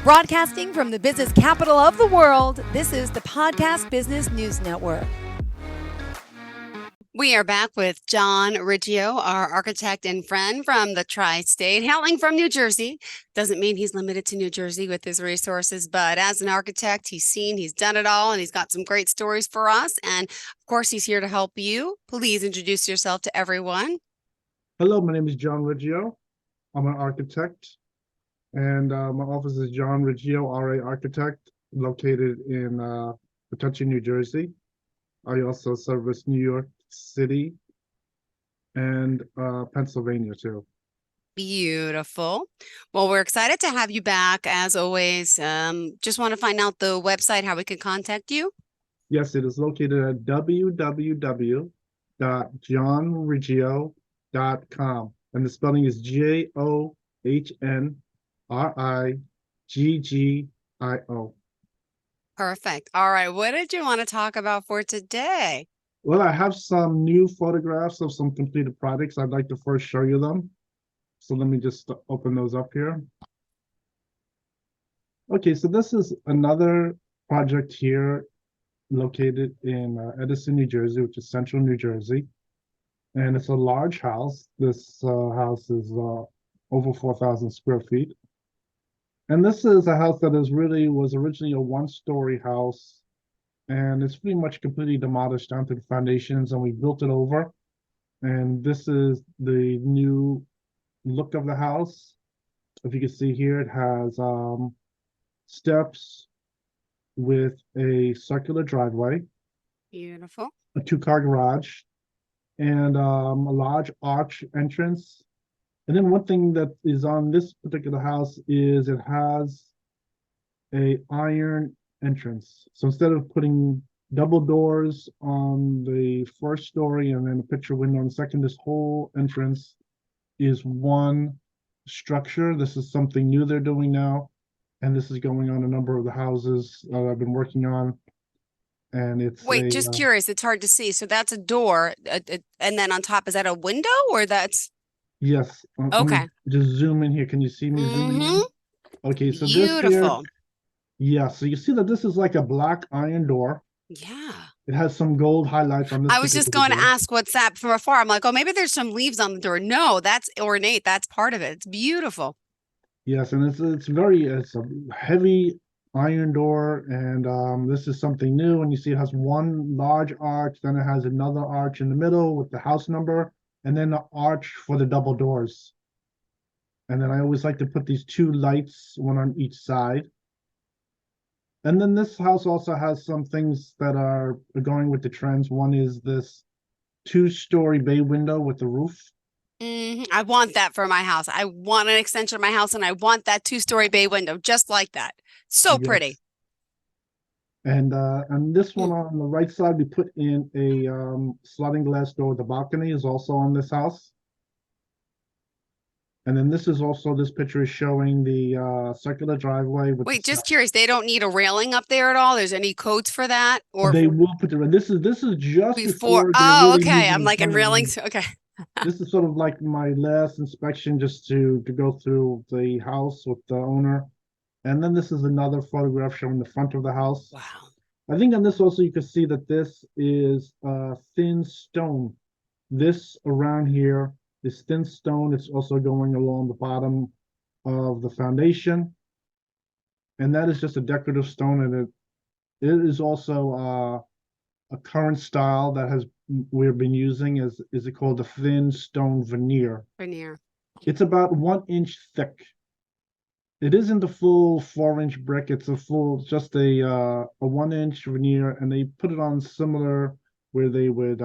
Broadcasting from the business capital of the world, this is the Podcast Business News Network. We are back with John Riggio, our architect and friend from the tri-state, hailing from New Jersey. Doesn't mean he's limited to New Jersey with his resources, but as an architect, he's done it all, and he's got some great stories for us. And of course, he's here to help you. Please introduce yourself to everyone. Hello, my name is John Riggio. I'm an architect, and my office is John Riggio, RA Architect, located in Pawtucket, New Jersey. I also service New York City and Pennsylvania too. Beautiful. Well, we're excited to have you back as always. Just want to find out the website, how we can contact you. Yes, it is located at www.johnriggio.com, and the spelling is JOHNRIGGIO. Perfect. All right. What did you want to talk about for today? Well, I have some new photographs of some completed projects. I'd like to first show you them. So let me just open those up here. Okay, so this is another project here located in Edison, New Jersey, which is central New Jersey. And it's a large house. This house is over 4,000 square feet. And this is a house that was originally a one-story house, and it's pretty much completely demolished down to the foundations, and we built it over. And this is the new look of the house. If you can see here, it has steps with a circular driveway, Beautiful. a two-car garage, and a large arch entrance. And then one thing that is on this particular house is it has a iron entrance. So instead of putting double doors on the first story and then a picture window on the second, this whole entrance is one structure. This is something new they're doing now, and this is going on a number of the houses that I've been working on. And it's Wait, just curious. It's hard to see. So that's a door, and then on top, is that a window or that's? Yes. Okay. Just zoom in here. Can you see me zooming in? Okay, so this here, Beautiful. yeah, so you see that this is like a black iron door. Yeah. It has some gold highlights on this. I was just going to ask what's that from afar. I'm like, oh, maybe there's some leaves on the door. No, that's ornate. That's part of it. It's beautiful. Yes, and it's a heavy iron door, and this is something new. And you see it has one large arch, then it has another arch in the middle with the house number, and then the arch for the double doors. And then I always like to put these two lights, one on each side. And then this house also has some things that are going with the trends. One is this two-story bay window with the roof. I want that for my house. I want an extension of my house, and I want that two-story bay window just like that. So Yes. pretty. And this one on the right side, we put in a sliding glass door. The balcony is also on this house. And then this picture is showing the circular driveway. Wait, just curious. They don't need a railing up there at all? There's any codes for that? Or they will put this is just before oh, really okay. I'm like in railings. Okay. This is sort of like my last inspection, just to go through the house with the owner. And then this is another photograph showing the front of the house. Wow. I think on this also you can see that this is thin stone. This around here is thin stone. It's also going along the bottom of the foundation. And that is just a decorative stone, and it is also a current style that we've been using. Is it called the thin stone veneer? Veneer. It's about 1 inch thick. It isn't a full 4-inch brick. It's just a 1 inch veneer, and they put it on similar where they would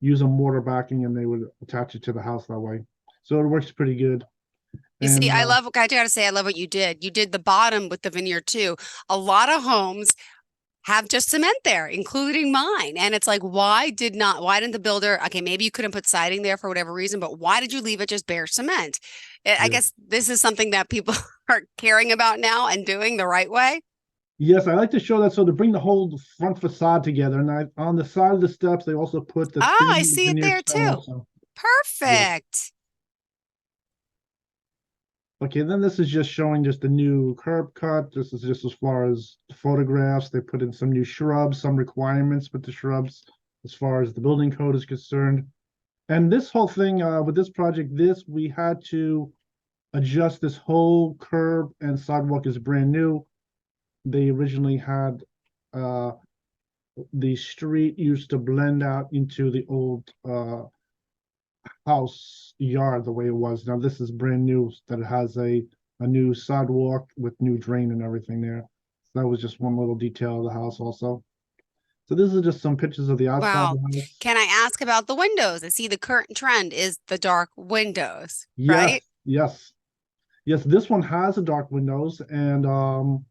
use a mortar backing and they would attach it to the house that way. So it works pretty good. You see, I gotta say, I love what you did. You did the bottom with the veneer too. A lot of homes have just cement there, including mine. And it's like, why didn't the builder, okay, maybe you couldn't put siding there for whatever reason, but why did you leave it just bare cement? I guess this is something that people are caring about now and doing the right way. Yes, I like to show that, so to bring the whole front facade together. And on the side of the steps, they also put the I see it there too. Also. Perfect. Okay, then this is just showing just the new curb cut. This is just as far as the photographs. They put in some new shrubs, some requirements with the shrubs as far as the building code is concerned. And this whole thing with this project, we had to adjust this whole curb and sidewalk is brand new. They originally had the street used to blend out into the old house yard the way it was. Now this is brand new, that it has a new sidewalk with new drain and everything there. So that was just one little detail of the house also. So this is just some pictures of the outside of Wow. the house. Can I ask about the windows? I see the current trend is the dark windows, Yes, right? yes, yes. This one has a dark windows, and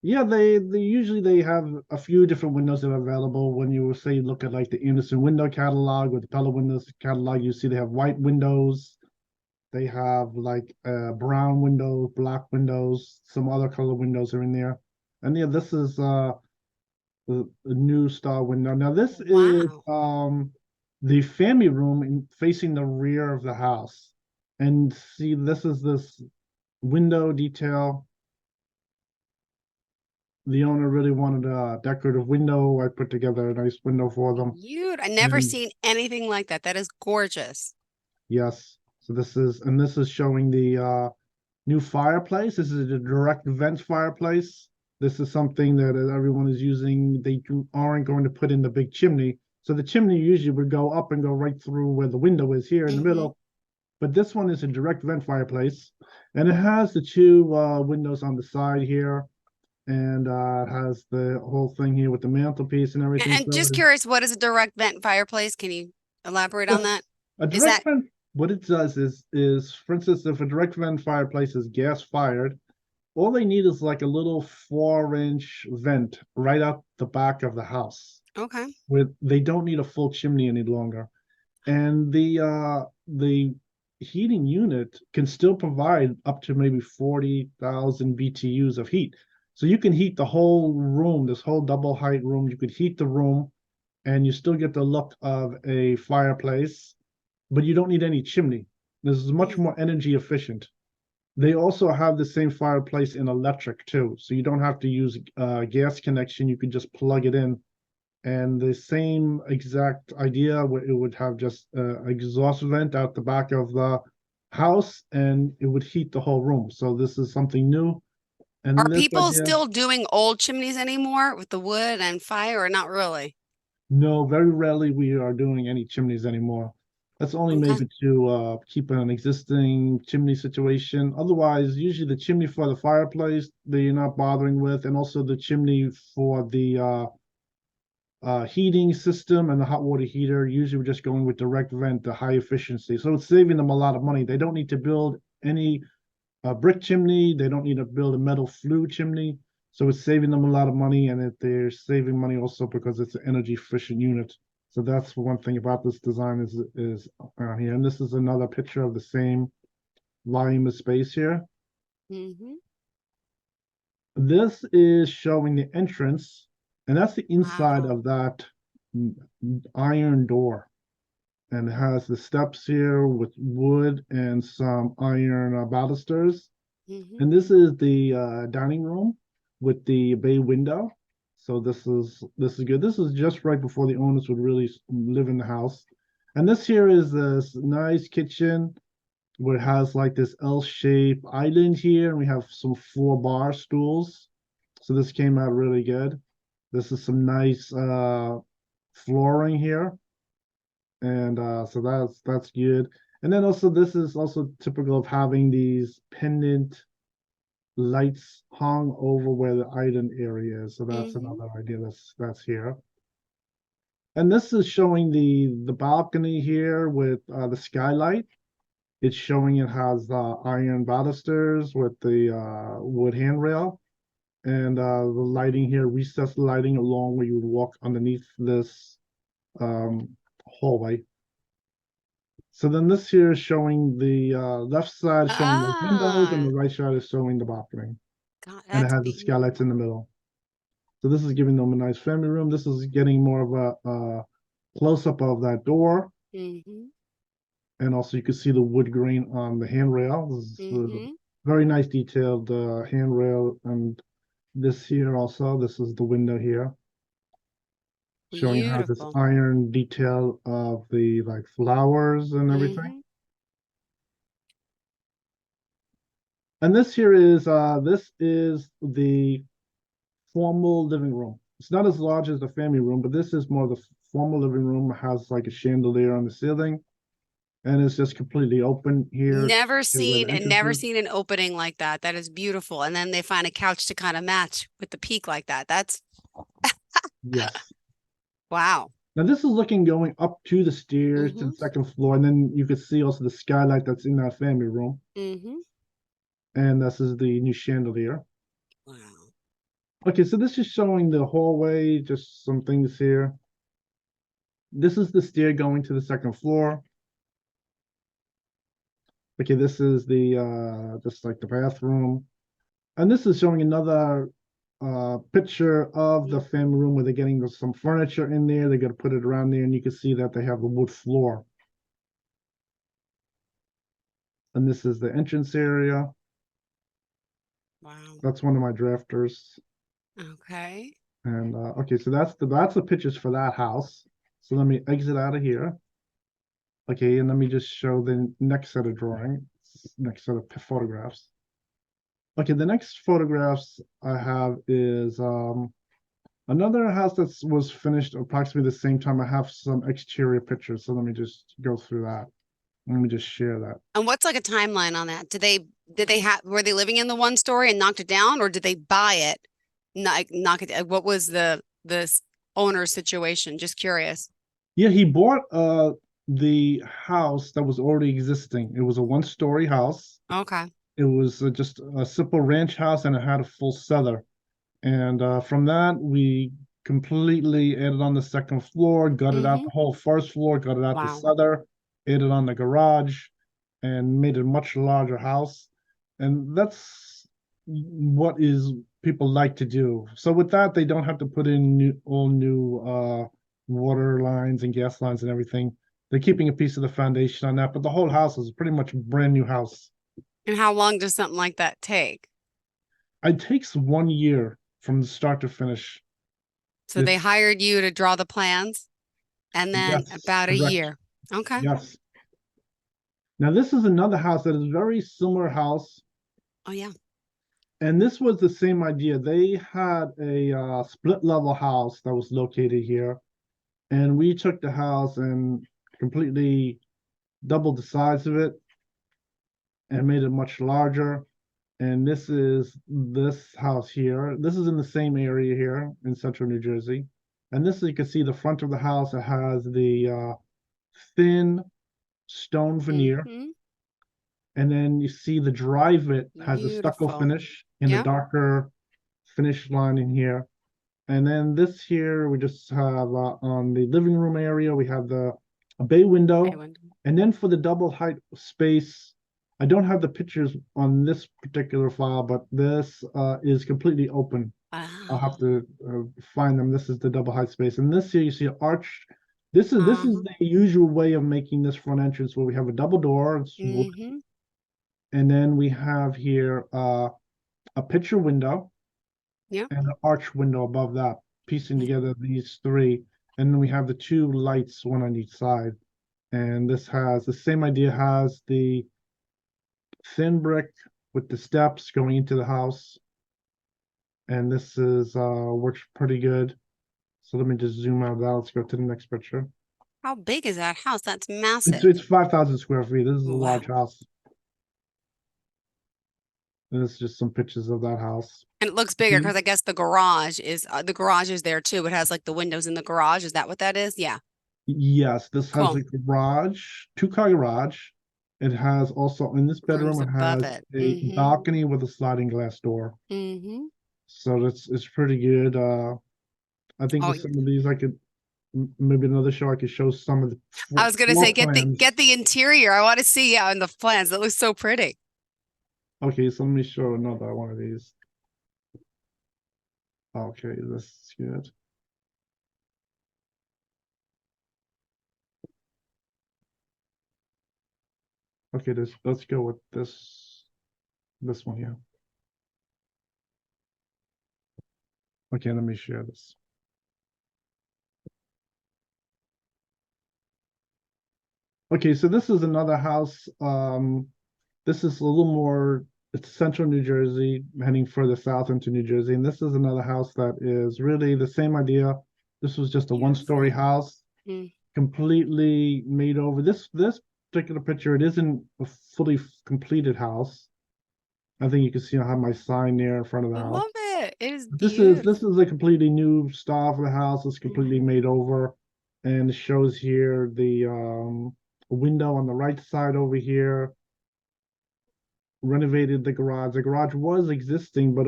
yeah, they usually they have a few different windows that are available. When you say look at like the Anderson window catalog or the Pella Windows catalog, you see they have white windows. They have like brown windows, black windows, some other color windows are in there. And yeah, this is the new star window. Now this is Wow. the family room facing the rear of the house. And see, this is this window detail. The owner really wanted a decorative window. I put together a nice window for them. I never And seen anything like that. That is gorgeous. yes, so this is showing the new fireplace. This is a direct vent fireplace. This is something that everyone is using. Aren't going to put in the big chimney. So the chimney usually would go up and go right through where the window is here in the Hmm. middle. But this one is a direct vent fireplace. And it has the two windows on the side here. And it has the whole thing here with the mantelpiece and everything. And So just curious, what is a direct vent fireplace? Can you elaborate on that? a Is direct that vent, what it does is for instance, if a direct vent fireplace is gas fired, all they need is like a little 4-inch vent right out the back of the house. okay? With they don't need a full chimney any longer. And the heating unit can still provide up to maybe 40,000 BTUs of heat. So you can heat the whole room, this whole double height room. You could heat the room and you still get the look of a fireplace, but you don't need any chimney. This is much Mm. more energy efficient. They also have the same fireplace in electric too, so you don't have to use a gas connection. You could just plug it in, and the same exact idea. It would have just exhaust vent out the back of the house, and it would heat the whole room. So this is something new, Are and this people idea. still doing old chimneys anymore with the wood and fire, or not really? No, very rarely we are doing any chimneys anymore. That's only Okay. maybe to keep an existing chimney situation. Otherwise, usually the chimney for the fireplace that you're not bothering with, and also the chimney for the heating system and the hot water heater. Usually we're just going with direct vent, the high efficiency. So it's saving them a lot of money. They don't need to build any brick chimney. They don't need to build a metal flue chimney. So it's saving them a lot of money, and they're saving money also because it's an energy efficient unit. So that's one thing about this design is here. And this is another picture of the same volume of space here. Hmm. This is showing the entrance, and that's the inside Wow. of that iron door. And it has the steps here with wood and some iron balusters. Hmm. And this is the dining room with the bay window. So this is good. This is just right before the owners would really live in the house. And this here is this nice kitchen where it has like this L-shaped island here, and we have some 4-bar stools. So this came out really good. This is some nice flooring here, and so that's good. And then also this is also typical of having these pendant lights hung over where the island area is. So that's Hmm. another idea that's here. And this is showing the balcony here with the skylight. It's showing it has iron balusters with the wood handrail, and the lighting here, recessed lighting along where you would walk underneath this hallway. So then this here is showing the left side is showing the windows, and the Ah, right side is showing the balcony, God, and it that's has the skylights in the middle. So this is giving them a nice family room. This is getting more of a close up of that door, beautiful. and also you can see the wood grain on the handrail. This is Hmm. very nice detailed handrail, and this here also, this is the window here, showing how this Beautiful. iron detail of the like flowers and everything. Mhm. And this is the formal living room. It's not as large as the family room, but this is more the formal living room. It has like a chandelier on the ceiling, and it's just completely open here. Where the entrance Never is. seen an opening like that. That is beautiful. And then they find a couch to kind of match with the peak like that. That's Yes. wow. Now this is looking going up to the stairs to Mhm. the second floor, and then you can see also the skylight that's in that family room. Mhm. And this is the new chandelier. Wow. Okay, so this is showing the hallway, just some things here. This is the stair going to the second floor. Okay, this is the just like the bathroom. And this is showing another picture of the family room where they're getting some furniture in there. They're gonna put it around there, and you can see that they have the wood floor. And this is the entrance area. Wow. That's one of my drafters. Okay. And okay, so that's the pictures for that house. So let me exit out of here. Okay, and let me just show the next set of drawings, next set of photographs. Okay, the next photographs I have is another house that was finished approximately the same time. I have some exterior pictures, so let me just go through that. Let me just share that. And what's like a timeline on that? Did they have were they living in the one story and knocked it down, or did they buy it? Knock it. What was the owner's situation? Just curious. Yeah, he bought the house that was already existing. It was a one-story house. Okay. It was just a simple ranch house, and it had a full cellar. And from that, we completely added on the second floor, gutted out Mm-hmm. the whole first floor, gutted out the Wow. cellar, added on the garage, and made a much larger house. And that's what is people like to do. So with that, they don't have to put in all new water lines and gas lines and everything. They're keeping a piece of the foundation on that, but the whole house is pretty much a brand new house. And how long does something like that take? It takes 1 year from the start to finish. So they It's hired you to draw the plans and then Yes, about a correct. year. Okay. Yes. Now this is another house that is very similar house, Oh yeah. and this was the same idea. They had a split level house that was located here, and we took the house and completely doubled the size of it and made it much larger. And this is this house here. This is in the same area here in central New Jersey. And this, you can see the front of the house. It has the thin stone veneer. Mm-hmm. And then you see the drive it has a stucco Beautiful. finish in a Yep. darker finish line in here. And then this here, we just have on the living room area, we have a bay I window. wonder. And then for the double height space, I don't have the pictures on this particular file, but this is completely open. I'll have Wow. to find them. This is the double height space. And this here, you see an arch. This is Uh-huh. the usual way of making this front entrance where we have a double door. It's wood. Mm-hmm. And then we have here a picture window Yep. and an arch window above that, piecing together these three. And then we have the two lights, one on each side. And this has the same idea, has the thin brick with the steps going into the house. And this is works pretty good. So let me just zoom out of that. Let's go to the next picture. How big is that house? That's It's massive. it's 5,000 square feet. This is a Wow. large house. And this is just some pictures of that house. And it looks bigger because I guess the garage is there too. It has like the windows in the garage. Is that what that is? Yeah. Yes, this has Cool. a garage, two-car garage. It has also in this bedroom, Rooms it above has it. a Mm-hmm. balcony with a sliding glass door. Mm-hmm. So it's pretty good. I think Oh, with some of these I could maybe another show I could show some of the I was gonna say floor plans. get the interior. I want to see in the plans. It looks so pretty. Okay, so let me show another one of these. Okay, this is good. Okay, let's go with this. this one here. Okay, let me share this. Okay, so this is another house. This is a little more, it's central New Jersey, heading further south into New Jersey. And this is another house that is really the same idea. This was just a one-story house, completely made over. This particular picture, it isn't a fully completed house. I think you can see I have my sign there in front of the I house. love it. It is This beautiful. is a completely new style for the house. It's completely made over, and it shows here the window on the right side over here. Renovated the garage. The garage was existing, but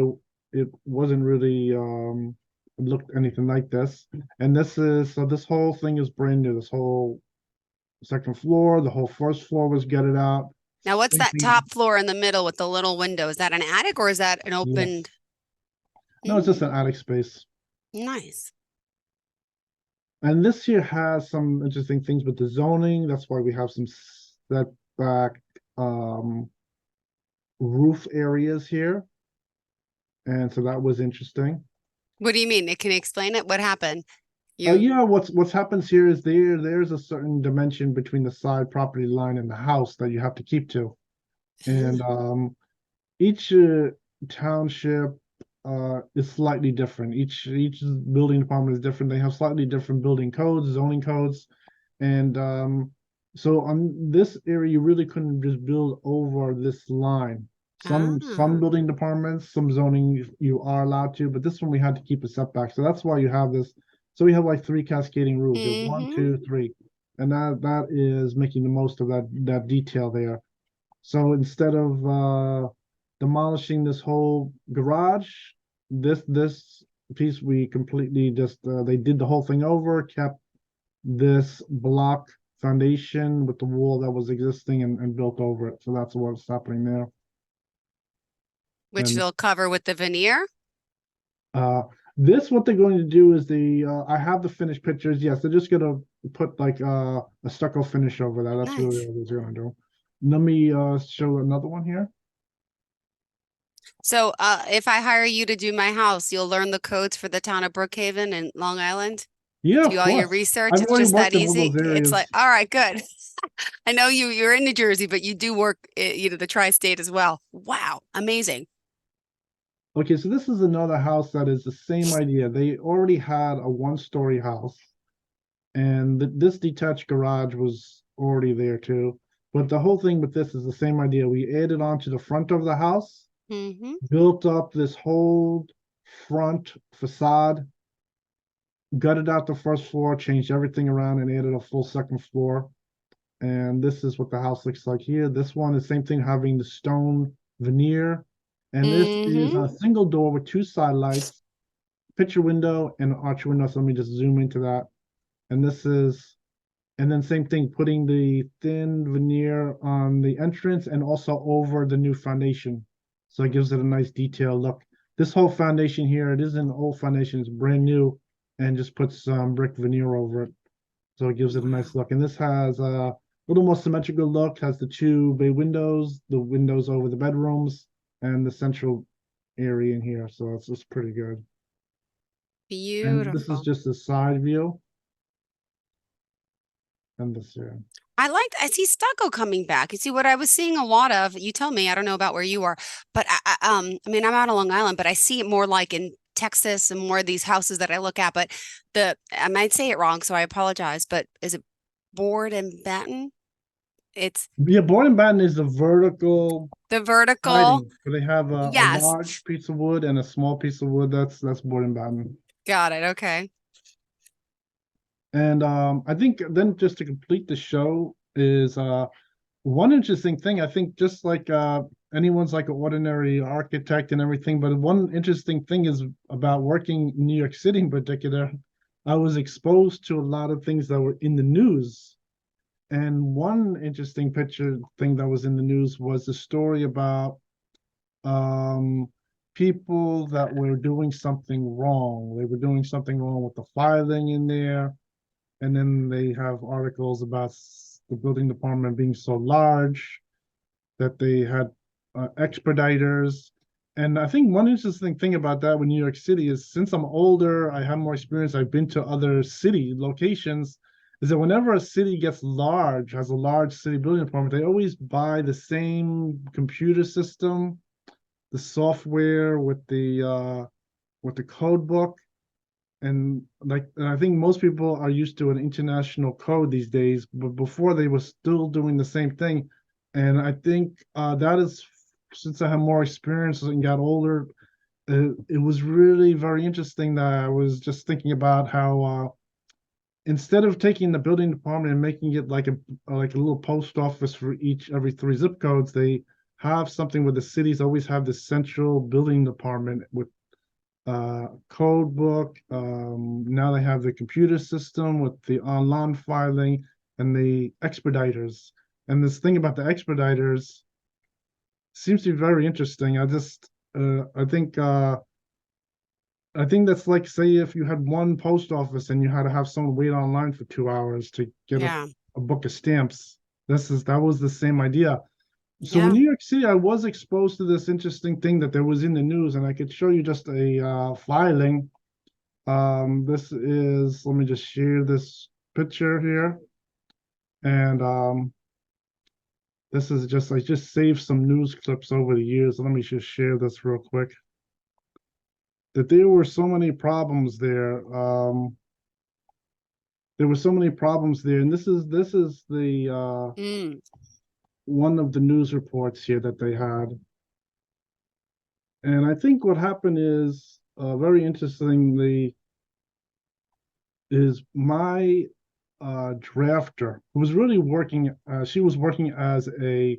it wasn't really looked anything like this. And this whole thing is brand new. This whole second floor, the whole first floor was gutted out. Now, what's Same that thing. top floor in the middle with the little window? Is that an attic or is that an Yes. opened? No, it's just an attic space. Nice. And this here has some interesting things with the zoning. That's why we have some setback roof areas here. And so that was interesting. What do you mean? Can you explain it? What happened? Yeah, what's happens here is there's a certain dimension between the side property line and the house that you have to keep to. And each township is slightly different. Each building department is different. They have slightly different building codes, zoning codes. And so on this area, you really couldn't just build over this line. Some building departments, some zoning you are allowed to, but this one we had to keep a setback. So that's why you have this. So we have like 3 cascading rules. You have 1, 2, 3, and that is making the most of that detail there. So instead of demolishing this whole garage, this piece we completely just they did the whole thing over, kept this block foundation with the wall that was existing and built over it. So that's what's happening there. Which And they'll cover with the veneer. This what they're going to do is I have the finished pictures. Yes, they're just gonna put like a stucco finish over that. That's really Nice. what they're gonna do. Let me show another one here. So, if I hire you to do my house, you'll learn the codes for the town of Brookhaven and Long Island. Yeah, Do of all your course. research. I've It's already just that worked in all easy. those It's like, areas. all right, good. I know you're in New Jersey, but you do work, the tri-state as well. Wow, amazing. Okay, so this is another house that is the same idea. They already had a one-story house, and this detached garage was already there too. But the whole thing with this is the same idea. We added on to the front of the house, built up this whole front facade, gutted out the first floor, changed everything around, and added a full second floor. And this is what the house looks like here. This one is same thing, having the stone veneer. And this is a single door with 2 side lights, picture window, and arch window. So let me just zoom into that. And then same thing, putting the thin veneer on the entrance and also over the new foundation. So it gives it a nice detailed look. This whole foundation here, it isn't an old foundation, it's brand new, and just puts some brick veneer over it. So it gives it a nice look. And this has a little more symmetrical look, has the 2 bay windows, the windows over the bedrooms, and the central area in here. So it's just pretty good. And this is Beautiful. just a side view. And this here. I see stucco coming back. You see what I was seeing a lot of, you tell me, I don't know about where you are, but I mean, I'm out on Long Island, but I see it more like in Texas and more of these houses that I look at, but I might say it wrong, so I apologize, but is it board and batten? It's Yeah, board and batten is the vertical the vertical. siding. So they have a Yes, large piece of wood and a small piece of wood. That's board and batten. got it. Okay. And I think then just to complete the show is one interesting thing. I think just like anyone's like an ordinary architect and everything, but one interesting thing is about working in New York City in particular, I was exposed to a lot of things that were in the news. And one interesting picture thing that was in the news was a story about people that were doing something wrong. They were doing something wrong with the filing in there. And then they have articles about the building department being so large that they had expediters. And I think one interesting thing about that with New York City is since I'm older, I have more experience, I've been to other city locations, is that whenever a city gets large, has a large city building department, they always buy the same computer system, the software with the code book. And I think most people are used to an international code these days, but before they were still doing the same thing. And I think that is, since I have more experience and got older, it was really very interesting that I was just thinking about how instead of taking the building department and making it like a little post office for every 3 zip codes, they have something where the cities always have this central building department with code book. Now they have the computer system with the online filing and the expediters. And this thing about the expediters seems to be very interesting. I think that's like, say, if you had one post office and you had to have someone wait online for 2 hours to get Yeah. a book of stamps. That was the same idea. So in Yeah. New York City, I was exposed to this interesting thing that there was in the news, and I could show you just a filing. Let me just share this picture here. And I just saved some news clips over the years. Let me just share this real quick. That there were so many problems there. There were so many problems there, and this is the one of the news reports here that they had. And I think what happened is very interestingly is my drafter who was really working. She was working as a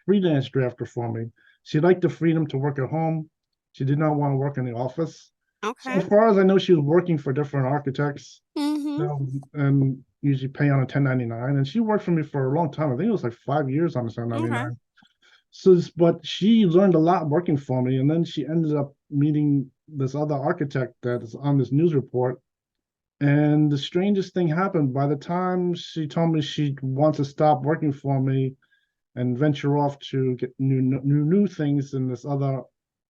freelance drafter for me. She liked the freedom to work at home. She did not want to work in the office. So Okay. as far as I know, she was working for different architects, Mm-hmm. and usually pay on a 1099. And she worked for me for a long time. I think it was like 5 years on a Okay. 1099. So, but she learned a lot working for me, and then she ended up meeting this other architect that is on this news report. And the strangest thing happened. By the time she told me she wants to stop working for me and venture off to get new things in this other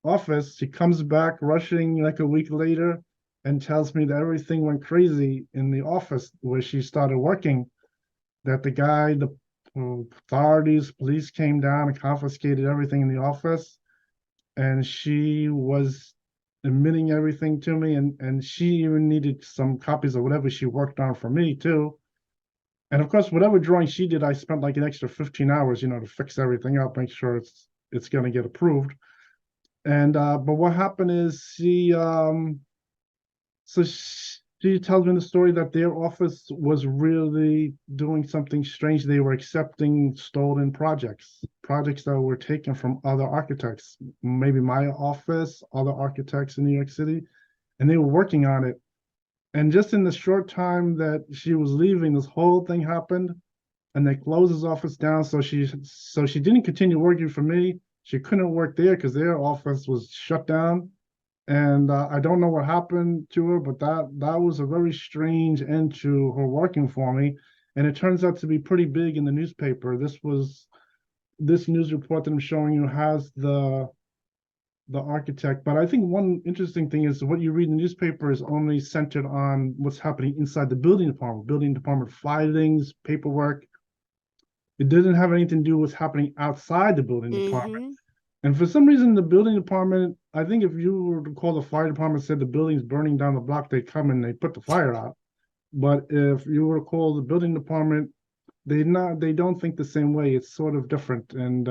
office, she comes back rushing like a week later and tells me that everything went crazy in the office where she started working. That the authorities, police came down and confiscated everything in the office, and she was admitting everything to me, and she even needed some copies of whatever she worked on for me too. And of course, whatever drawing she did, I spent like an extra 15 hours, to fix everything up, make sure it's going to get approved. And but what happened is she tells me the story that their office was really doing something strange. They were accepting stolen projects that were taken from other architects, maybe my office, other architects in New York City, and they were working on it. And just in the short time that she was leaving, this whole thing happened, and they closed his office down. So she didn't continue working for me. She couldn't work there because their office was shut down. And I don't know what happened to her, but that was a very strange end to her working for me. And it turns out to be pretty big in the newspaper. This news report that I'm showing you has the architect. But I think one interesting thing is what you read in the newspaper is only centered on what's happening inside the building department filings, paperwork. It doesn't have anything to do with what's happening outside the building department. Mm-hmm. And for some reason, the building department, I think if you were to call the fire department, said the building's burning down the block, they come and they put the fire out. But if you were to call the building department, they don't think the same way. It's sort of different. And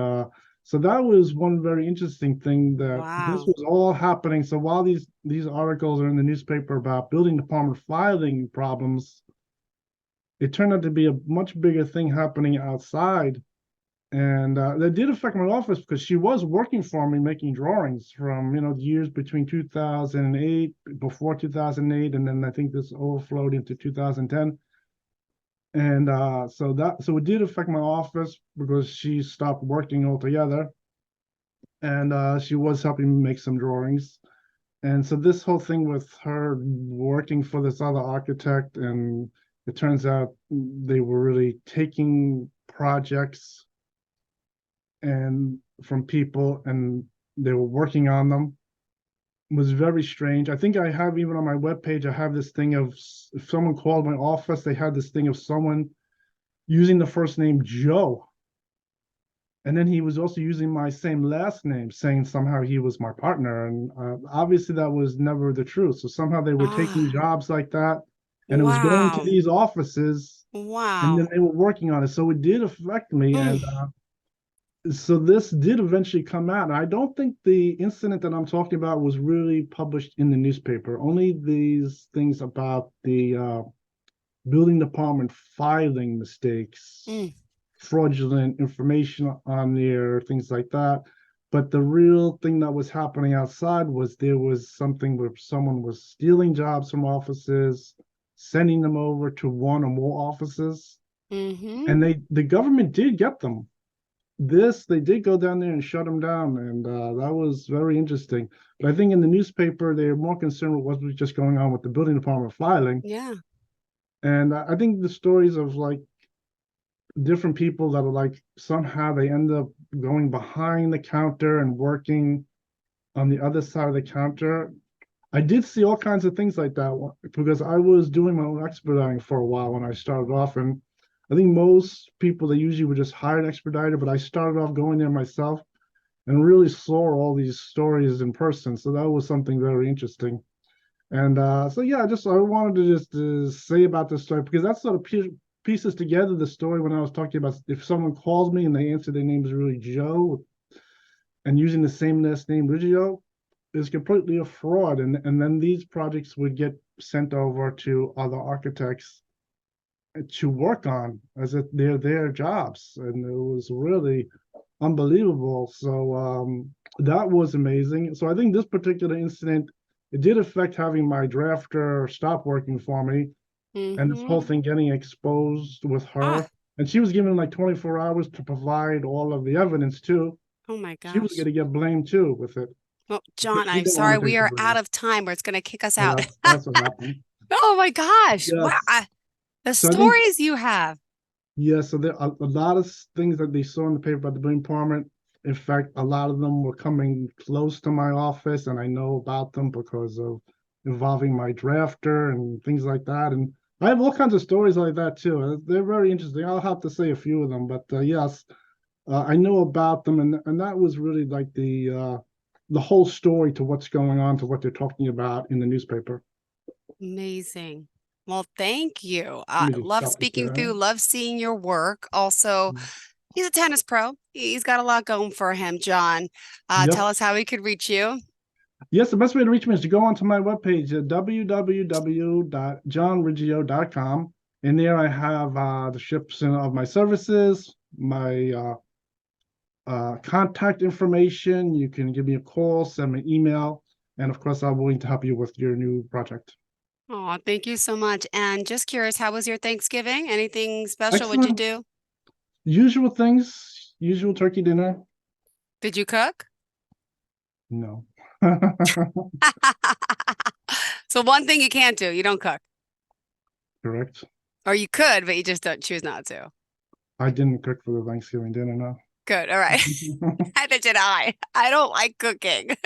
so that was one very interesting thing, that this Wow. was all happening. So while these articles are in the newspaper about building department filing problems, it turned out to be a much bigger thing happening outside. And that did affect my office because she was working for me making drawings from the years between 2008, before 2008, and then I think this overflowed into 2010. And so it did affect my office because she stopped working altogether, and she was helping me make some drawings. And so this whole thing with her working for this other architect, and it turns out they were really taking projects and from people, and they were working on them. It was very strange. I think I have, even on my webpage, I have this thing of, if someone called my office, they had this thing of someone using the first name Joe. And then he was also using my same last name, saying somehow he was my partner. And obviously that was never the truth. So somehow they were taking Ah, jobs like that, and it was going to wow. these offices, and then Wow. they were working on it. So it did affect me. Mm, And so this did eventually come out. I don't think the incident that I'm talking about was really published in the newspaper. Only these things about the building department filing mistakes, mm. fraudulent information on there, things like that. But the real thing that was happening outside was there was something where someone was stealing jobs from offices, sending them over to one or more offices, Mm-hmm. and the government did get them. They did go down there and shut them down, and that was very interesting. But I think in the newspaper they're more concerned with what was just going on with the building department filing. Yeah. And I think the stories of like different people that are like somehow they end up going behind the counter and working on the other side of the counter. I did see all kinds of things like that because I was doing my own expediting for a while when I started off. And I think most people, they usually would just hire an expediter, but I started off going there myself and really saw all these stories in person. So that was something very interesting. And so yeah, I wanted to just say about this story because that sort of pieces together the story when I was talking about if someone calls me and they answer their name is really Joe and using the same last name Riggio is completely a fraud. And then these projects would get sent over to other architects to work on as if they're their jobs. And it was really unbelievable. So that was amazing. So I think this particular incident, it did affect having my drafter stop working for me, and this whole Mm-hmm. thing getting exposed with Ah, her. And she was given like 24 hours to provide all of the evidence too. oh my She was gosh. going to get blamed too with it. Well, But John, she I'm didn't want sorry. to take We the are out blame. of time where it's going to kick us And out. that's what happened. Oh my gosh. Wow. Yes. The So I think, stories you have. yeah, so there are a lot of things that they saw in the paper about the building department. In fact, a lot of them were coming close to my office, and I know about them because of involving my drafter and things like that. And I have all kinds of stories like that too. They're very interesting. I'll have to say a few of them, but yes, I know about them, and that was really like the whole story to what's going on, to what they're talking about in the newspaper. Amazing. Well, thank you. Let me just Love stop it speaking there. through, love seeing your work. Also, he's a tennis pro. He's got a lot going for him, John. Tell Yep. us how we could reach you. Yes, the best way to reach me is to go onto my webpage at www.johnriggio.com. And there I have the description of my services, my contact information. You can give me a call, send me an email, and of course, I'm willing to help you with your new project. Oh, thank you so much. And just curious, how was your Thanksgiving? Anything special? What'd you Excellent. do? Usual things, usual turkey dinner. Did you cook? No. So one thing you can't do, you don't cook. Correct. Or you could, but you just don't choose not to. I didn't cook for the Thanksgiving dinner, no. Good. All right. Neither did I. I don't like cooking.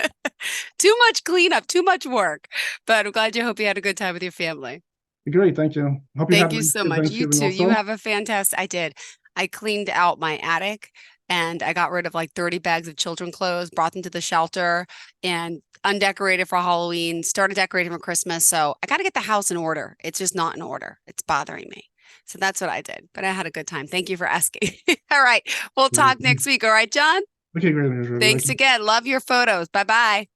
Too much cleanup, too much work. But I'm glad you hope you had a good time with your family. Great, thank you. Hope you had Thank a you so good much. You Thanksgiving too. You also. have a fantastic. I did. I cleaned out my attic and I got rid of like 30 bags of children clothes, brought them to the shelter and undecorated for Halloween, started decorating for Christmas. So I got to get the house in order. It's just not in order. It's bothering me. So that's what I did. But I had a good time. Thank you for asking. All right. We'll talk next week. All right, John? Okay, great. Thanks again. Love your photos. Bye bye.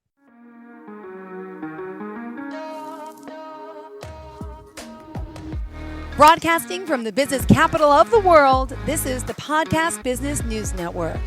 Broadcasting from the business capital of the world, this is the Podcast Business News Network.